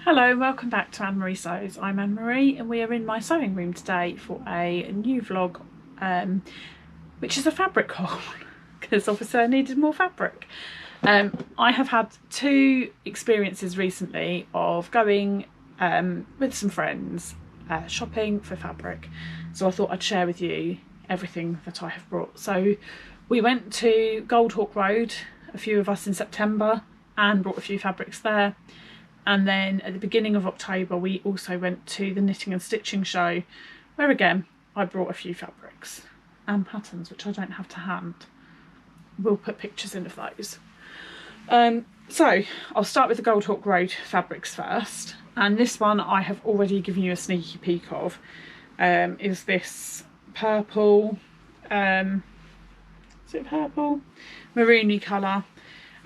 Hello and welcome back to Anne Marie Sews. I'm Anne Marie and we are in my sewing room today for a new vlog, which is a fabric haul because obviously I needed more fabric. I have had two experiences recently of going with some friends shopping for fabric, so I thought I'd share with you everything that I have brought. So we went to Goldhawk Road, a few of us, in September, and brought a few fabrics there. And then at the beginning of October, we also went to the knitting and stitching show, where again, I brought a few fabrics and patterns, which I don't have to hand. We'll put pictures in of those. So I'll start with the Goldhawk Road fabrics first. And this one I have already given you a sneaky peek of, is this purple, is it purple? Maroony colour.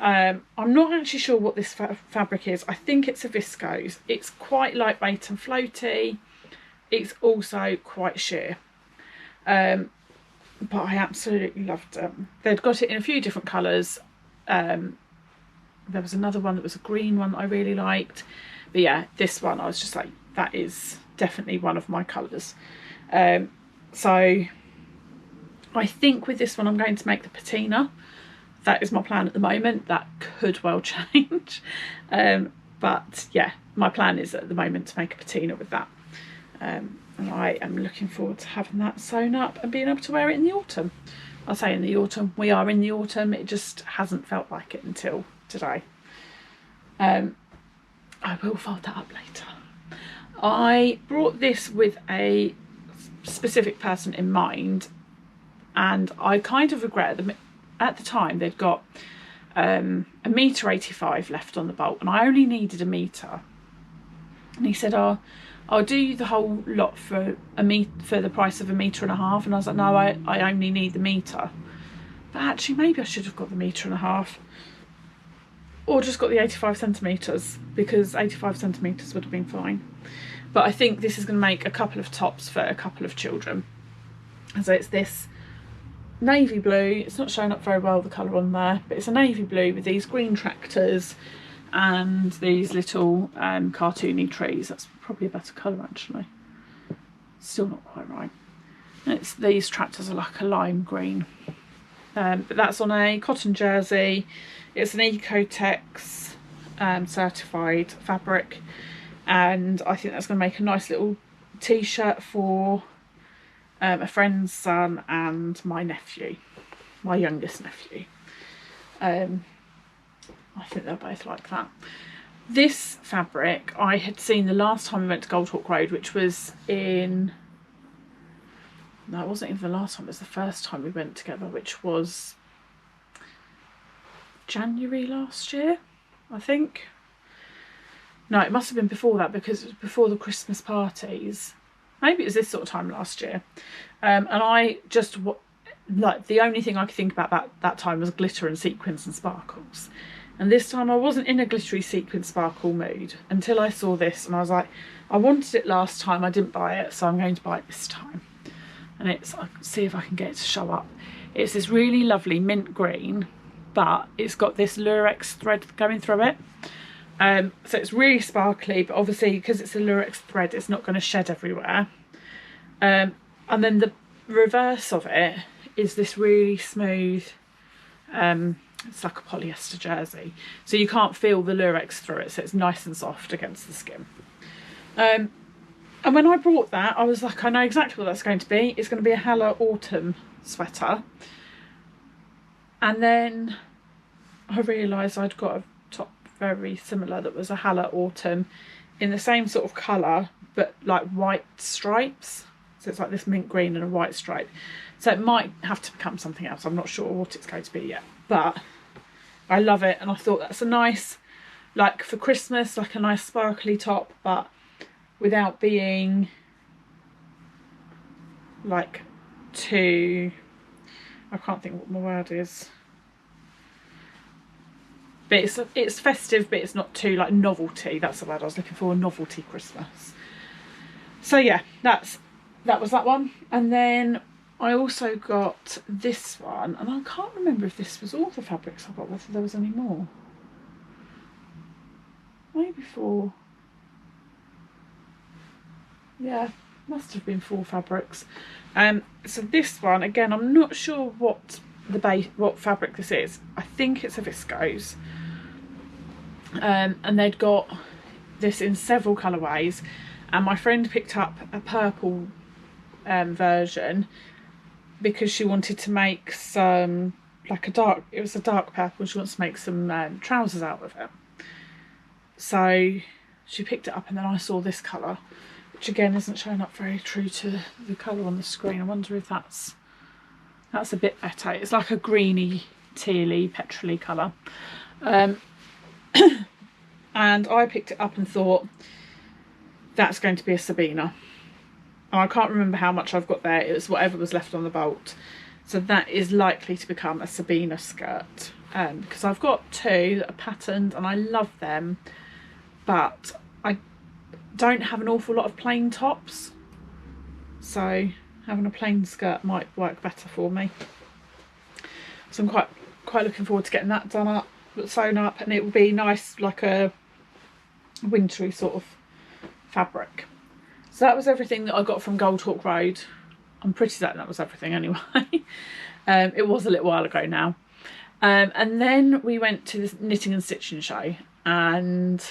I'm not actually sure what this fabric is. I think it's a viscose. It's quite lightweight and floaty. It's also quite sheer. But I absolutely loved it. They'd got it in a few different colours. There was another one that was a green one that I really liked. But yeah, this one I was just like, that is definitely one of my colours. So I think with this one I'm going to make the patina. That is my plan at the moment. That could well change. But yeah, my plan is at the moment to make a patina with that. And I am looking forward to having that sewn up and being able to wear it in the autumn. I'll say in the autumn. We are in the autumn. It just hasn't felt like it until today. I will fold that up later. I brought this with a specific person in mind, and I kind of regret them. At the time they'd got £1.85 left on the bolt, and I only needed £1 metre. And he said, "Oh, I'll do you the whole lot for the price of £1.5 metres." And I was like, "No, I only need the metre." But actually, maybe I should have got the £1.5 metres, or just got the 85 centimetres, because 85 centimetres would have been fine. But I think this is going to make a couple of tops for a couple of children. And so it's this navy blue. It's not showing up very well, the colour on there, but it's a navy blue with these green tractors and these little cartoony trees. That's probably a better colour actually. Still not quite right. And it's, these tractors are like a lime green. But that's on a cotton jersey. It's an Ecotex certified fabric, and I think that's going to make a nice little t-shirt for a friend's son and my nephew, my youngest nephew. I think they'll both like that. This fabric I had seen the last time we went to Goldhawk Road, which was in... No, it wasn't even the last time, it was the first time we went together, which was January last year, I think. No, it must have been before that, because it was before the Christmas parties. Maybe it was this sort of time last year. And I just, like, the only thing I could think about that time was glitter and sequins and sparkles. And this time I wasn't in a glittery sequin sparkle mood until I saw this, and I was like, I wanted it last time, I didn't buy it, so I'm going to buy it this time. And it's, I'll see if I can get it to show up. It's this really lovely mint green, but it's got this lurex thread going through it. So it's really sparkly, but obviously because it's a lurex thread, it's not going to shed everywhere. And then the reverse of it is this really smooth, it's like a polyester jersey, so you can't feel the lurex through it, so it's nice and soft against the skin. And when I bought that, I was like, I know exactly what that's going to be. It's going to be a Hella autumn sweater. And then I realised I'd got a top very similar that was a Hella autumn in the same sort of colour, but like white stripes. So it's like this mint green and a white stripe. So it might have to become something else. I'm not sure what it's going to be yet, but I love it. And I thought that's a nice, like for Christmas, like a nice sparkly top, but without being like too, I can't think what my word is. But it's festive, but it's not too like novelty. That's the word I was looking for, novelty Christmas. So yeah, that was that one. And then I also got this one, and I can't remember if this was all the fabrics I got, whether there was any more. Maybe 4. Yeah, must have been 4 fabrics. So this one, again, I'm not sure what what fabric this is. I think it's a viscose. And they'd got this in several colourways, and my friend picked up a purple version because she wanted to make some, like it was a dark purple, she wants to make some trousers out of it. So she picked it up, and then I saw this colour, which again isn't showing up very true to the colour on the screen. I wonder if that's a bit better. It's like a greeny, tealy, petrol-y colour. And I picked it up and thought, that's going to be a Sabina. And I can't remember how much I've got there. It was whatever was left on the bolt. So that is likely to become a Sabina skirt. Because I've got 2 that are patterned and I love them. But I don't have an awful lot of plain tops. So having a plain skirt might work better for me. So I'm quite looking forward to getting that done up, sewn up, and it will be nice, like a wintry sort of fabric. So that was everything that I got from Goldhawk Road. I'm pretty certain that was everything anyway. It was a little while ago now. And then we went to the knitting and stitching show, and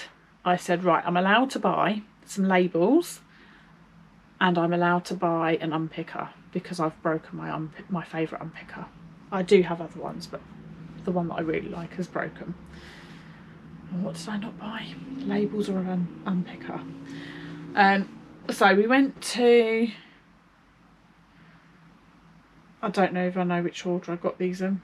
I said, right, I'm allowed to buy some labels and I'm allowed to buy an unpicker because I've broken my favourite unpicker. I do have other ones, but the one that I really like is broken. And what did I not buy? Labels or an unpicker. So we went to, I don't know if I know which order I got these in.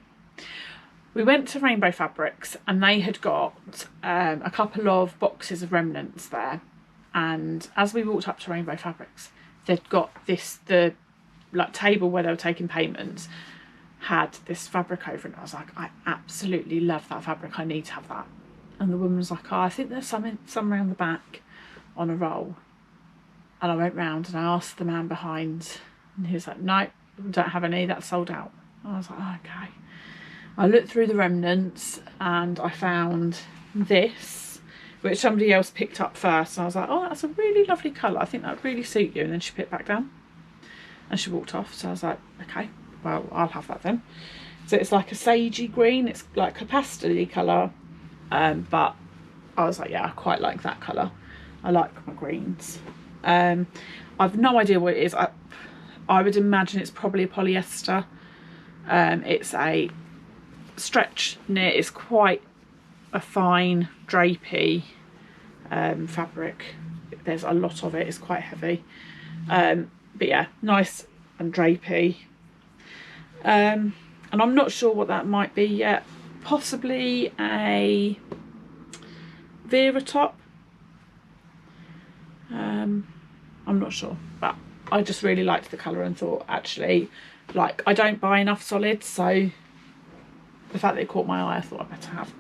We went to Rainbow Fabrics, and they had got a couple of boxes of remnants there. And as we walked up to Rainbow Fabrics, they'd got the like table where they were taking payments had this fabric over it. And I was like, I absolutely love that fabric. I need to have that. And the woman was like, oh, I think there's some around the back on a roll. And I went round and I asked the man behind, and he was like, no, we don't have any, that's sold out. And I was like, oh, okay. I looked through the remnants and I found this, which somebody else picked up first. And I was like, oh, that's a really lovely colour. I think that would really suit you. And then she put it back down and she walked off. So I was like, okay, well, I'll have that then. So it's like a sagey green. It's like a pastel-y colour. But I was like, yeah, I quite like that colour. I like my greens. I've no idea what it is. I would imagine it's probably a polyester. It's a stretch knit. It's quite a fine drapey fabric. There's a lot of it. It's quite heavy. But yeah, nice and drapey. And I'm not sure what that might be yet. Possibly a Vera top. I'm not sure, but I just really liked the colour and thought, actually, like, I don't buy enough solids, so the fact that it caught my eye, I thought I'd better have.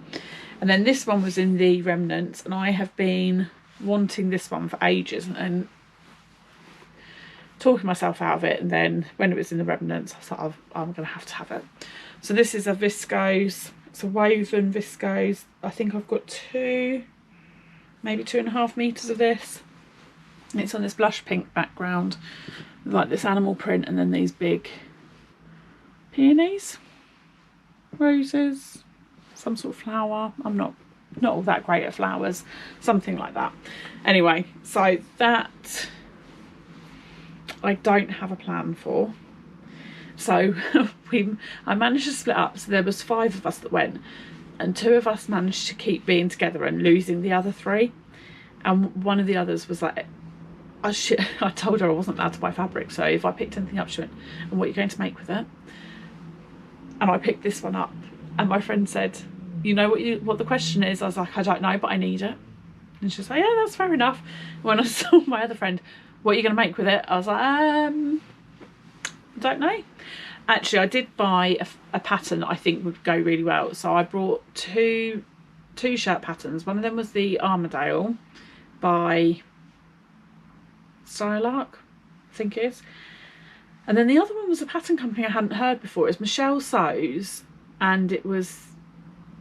And then this one was in the remnants, and I have been wanting this one for ages and talking myself out of it. And then when it was in the remnants, I thought, I'm going to have it. So this is a viscose. It's a woven viscose. I think I've got maybe 2.5 meters of this. It's on this blush pink background, like this animal print, and then these big peonies, roses, some sort of flower. I'm not all that great at flowers, something like that. Anyway, so that I don't have a plan for. So I managed to split up. So there was 5 of us that went, and 2 of us managed to keep being together and losing the other 3. And one of the others was like, I told her I wasn't allowed to buy fabric, so if I picked anything up, she went, and what are you going to make with it? And I picked this one up, and my friend said, you know what the question is? I was like, I don't know, but I need it. And she was like, yeah, that's fair enough. When I saw my other friend, what are you going to make with it? I was like, I don't know. Actually, I did buy a pattern that I think would go really well. So I brought two shirt patterns. One of them was the Armadale by Stylark, I think it is. And then the other one was a pattern company I hadn't heard before. It's Michelle Sews, and it was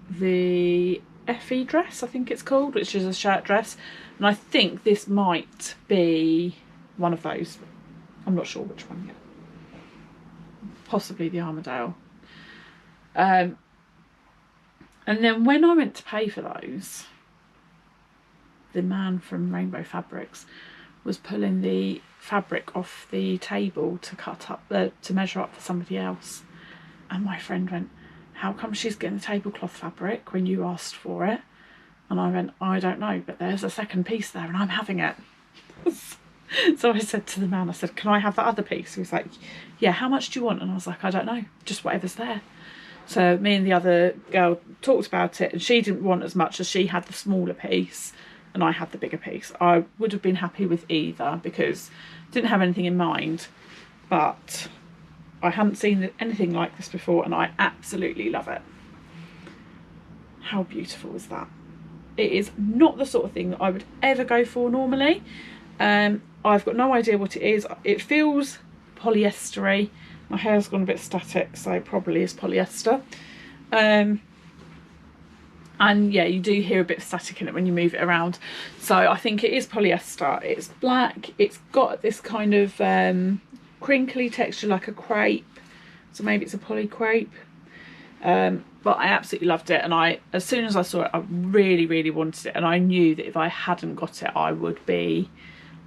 the Effie dress, I think it's called, which is a shirt dress. And I think this might be one of those. I'm not sure which one yet. Possibly the Armadale. And then when I went to pay for those, the man from Rainbow Fabrics was pulling the fabric off the table to cut up, to measure up for somebody else. And my friend went, how come she's getting the tablecloth fabric when you asked for it? And I went, I don't know, but there's a second piece there and I'm having it. So I said to the man, I said, can I have that other piece? He was like, yeah, how much do you want? And I was like, I don't know, just whatever's there. So me and the other girl talked about it, and she didn't want as much, as she had the smaller piece and I had the bigger piece. I would have been happy with either because I didn't have anything in mind, but I hadn't seen anything like this before and I absolutely love it. How beautiful is that? It is not the sort of thing that I would ever go for normally. I've got no idea what it is. It feels polyestery. My hair's gone a bit static, so it probably is polyester. And yeah, you do hear a bit of static in it when you move it around. So I think it is polyester. It's black. It's got this kind of crinkly texture like a crepe. So maybe it's a poly crepe. But I absolutely loved it, and as soon as I saw it, I really, really wanted it, and I knew that if I hadn't got it, I would be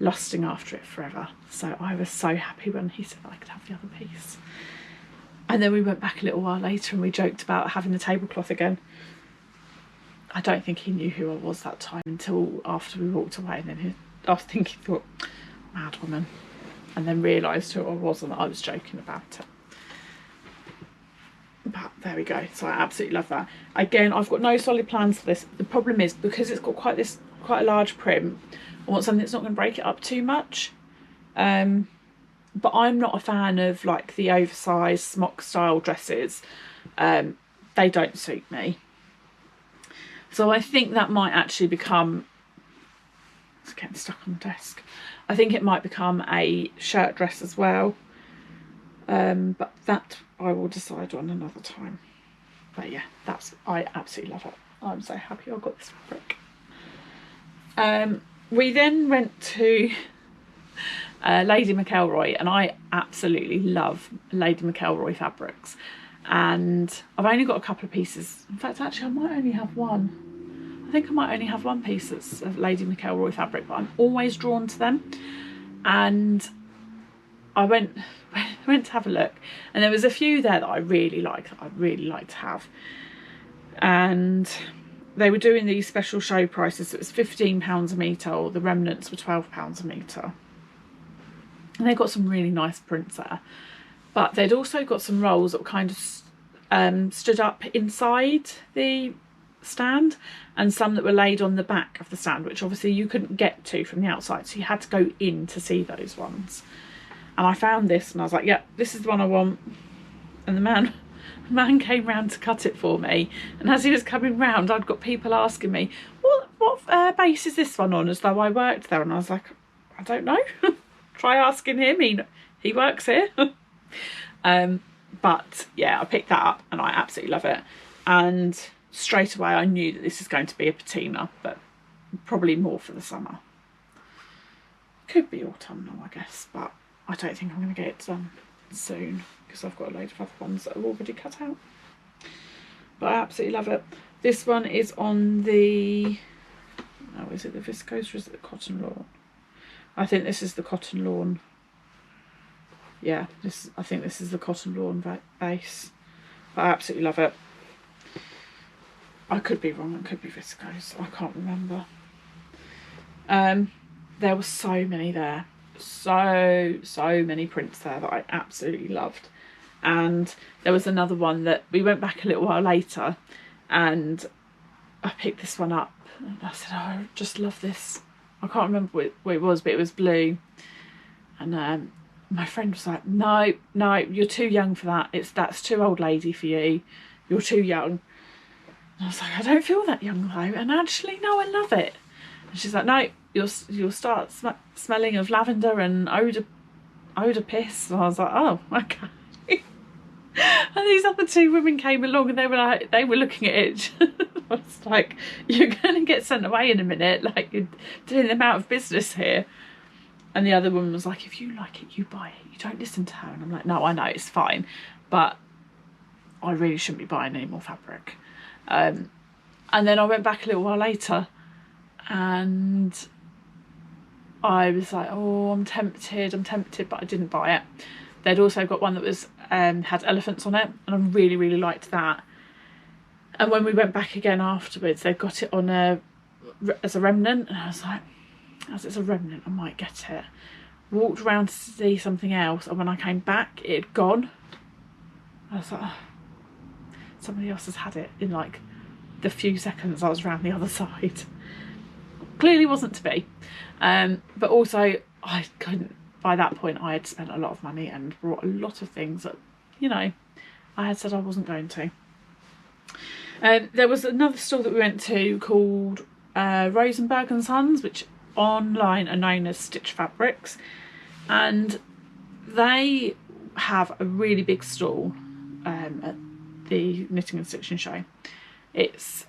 lusting after it forever. So I was so happy when he said I could have the other piece. And then we went back a little while later and we joked about having the tablecloth again. I don't think he knew who I was that time until after we walked away, and then I think he thought, mad woman, and then realised who I was and that I was joking about it. But there we go. So I absolutely love that. Again, I've got no solid plans for this. The problem is, because it's got quite a large print, I want something that's not going to break it up too much. But I'm not a fan of like the oversized smock style dresses. They don't suit me. So I think that might actually become, it's getting stuck on the desk. I think it might become a shirt dress as well. But that I will decide on another time. But yeah, I absolutely love it. I'm so happy I got this fabric. We then went to Lady McElroy, and I absolutely love Lady McElroy fabrics. And I've only got a couple of pieces. In fact, actually, I might only have one. I think I might only have one piece that's of Lady McElroy fabric, but I'm always drawn to them. And I went to have a look, and there was a few there that I really like, that I'd really like to have. And they were doing these special show prices. So it was £15 a metre, or the remnants were £12 a metre. And they got some really nice prints there. But they'd also got some rolls that were kind of stood up inside the stand, and some that were laid on the back of the stand, which obviously you couldn't get to from the outside, so you had to go in to see those ones. And I found this and I was like, yeah, this is the one I want. And the man came round to cut it for me, and as he was coming round, I'd got people asking me, what base is this one on, as though I worked there. And I was like, I don't know. Try asking him, he works here. But yeah, I picked that up and I absolutely love it. And straight away I knew that this is going to be a patina, but probably more for the summer. Could be autumnal, I guess, but I don't think I'm going to get it done soon because I've got a load of other ones that are already cut out. But I absolutely love it. This one is on the, oh, is it the viscose or is it the cotton lawn? I think this is the cotton lawn. Yeah, I think this is the cotton lawn base. But I absolutely love it. I could be wrong, it could be viscose, I can't remember. There were so many there. So many prints there that I absolutely loved. And there was another one that we went back a little while later, and I picked this one up and I said, oh, I just love this. I can't remember what it was, but it was blue. And my friend was like, no, you're too young for that. That's too old lady for you. You're too young. And I was like, I don't feel that young though. And actually, no, I love it. And she's like, no, you'll start smelling of lavender and odour piss. And I was like, oh, okay. And these other two women came along and they were looking at it. I was like, you're going to get sent away in a minute. Like, you're doing them out of business here. And the other woman was like, if you like it, you buy it. You don't listen to her. And I'm like, no, I know, it's fine, but I really shouldn't be buying any more fabric. And then I went back a little while later and I was like, oh, I'm tempted, but I didn't buy it. They'd also got one that was had elephants on it, and I really, really liked that. And when we went back again afterwards, they got it on as a remnant, and I was like, as it's a remnant, I might get it. Walked around to see something else, and when I came back, it had gone. I was like, oh, somebody else has had it in like the few seconds I was around the other side. Clearly wasn't to be. But also I couldn't, by that point I had spent a lot of money and brought a lot of things that, you know, I had said I wasn't going to. There was another store that we went to called Rosenberg and Sons, which online are known as Stitch Fabrics, and they have a really big stall at the Knitting and Stitching show. It's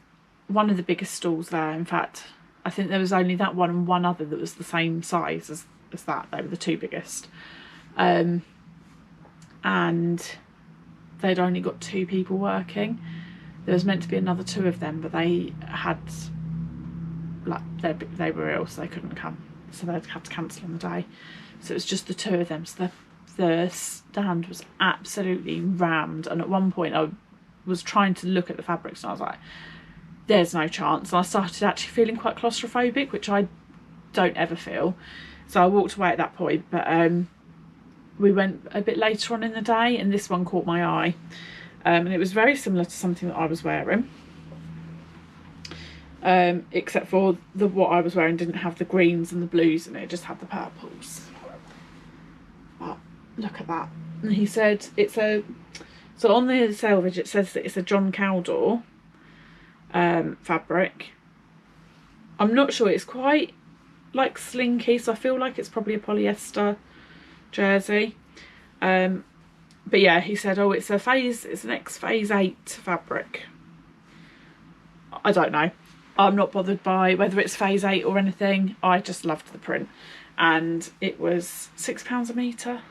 one of the biggest stalls there. In fact, I think there was only that one and one other that was the same size as that. They were the two biggest. And they'd only got 2 people working. There was meant to be another 2 of them, but they had, like, they were ill, so they couldn't come. So they'd had to cancel on the day. So it was just the 2 of them. So the stand was absolutely rammed. And at one point I was trying to look at the fabrics and I was like, there's no chance. And I started actually feeling quite claustrophobic, which I don't ever feel. So I walked away at that point. But we went a bit later on in the day and this one caught my eye. And it was very similar to something that I was wearing. Except for what I was wearing didn't have the greens and the blues in it. It just had the purples. But look at that. And he said it's a... So on the selvage it says that it's a John Caldor fabric. I'm not sure, it's quite like slinky, so I feel like it's probably a polyester jersey. But yeah, he said, oh, it's an ex-phase 8 fabric. I don't know. I'm not bothered by whether it's phase 8 or anything. I just loved the print. And it was £6 a metre.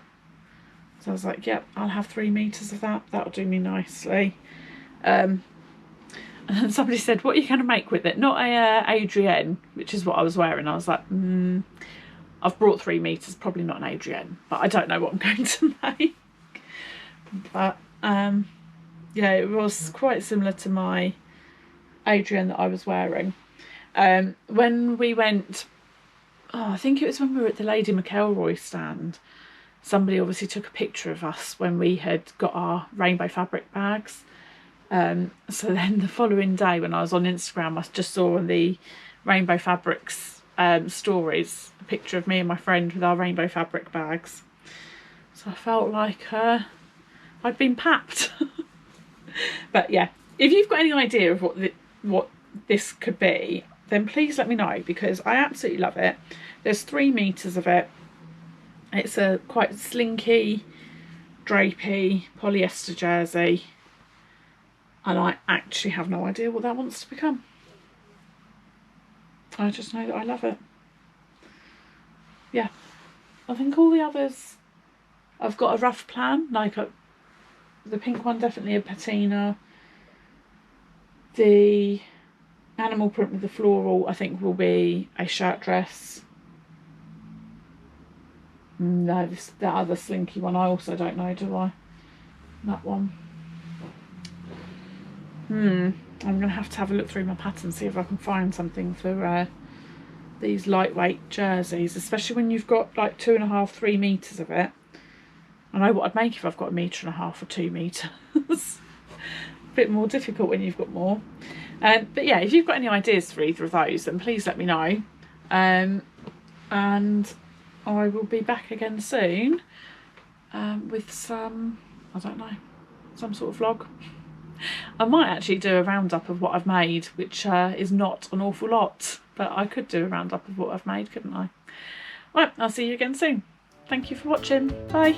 So I was like, yep, I'll have 3 meters of that. That'll do me nicely. And then somebody said, what are you going to make with it? Not a Adrienne, which is what I was wearing. I was like, I've brought 3 meters, probably not an Adrienne, but I don't know what I'm going to make. But yeah, it was quite similar to my Adrienne that I was wearing. When we went, I think it was when we were at the Lady Melroy stand, somebody obviously took a picture of us when we had got our rainbow fabric bags. So then the following day when I was on Instagram, I just saw on the Rainbow Fabrics stories a picture of me and my friend with our rainbow fabric bags. So I felt like I'd been papped. But yeah, if you've got any idea of what this could be, then please let me know, because I absolutely love it. There's 3 meters of it. It's a quite slinky, drapey polyester jersey, and I actually have no idea what that wants to become. I just know that I love it. Yeah, I think all the others I've got a rough plan, like the pink one definitely a patina. The animal print with the floral I think will be a shirt dress. No, that other slinky one I also don't know, do I? That one. I'm going to have a look through my pattern, see if I can find something for these lightweight jerseys, especially when you've got like 2.5, 3 meters of it. I know what I'd make if I've got 1.5 meters or 2 meters. A bit more difficult when you've got more. But yeah, if you've got any ideas for either of those, then please let me know. And I will be back again soon with some, I don't know, some sort of vlog. I might actually do a roundup of what I've made, which is not an awful lot, but I could do a roundup of what I've made, couldn't I? Right, I'll see you again soon. Thank you for watching. Bye.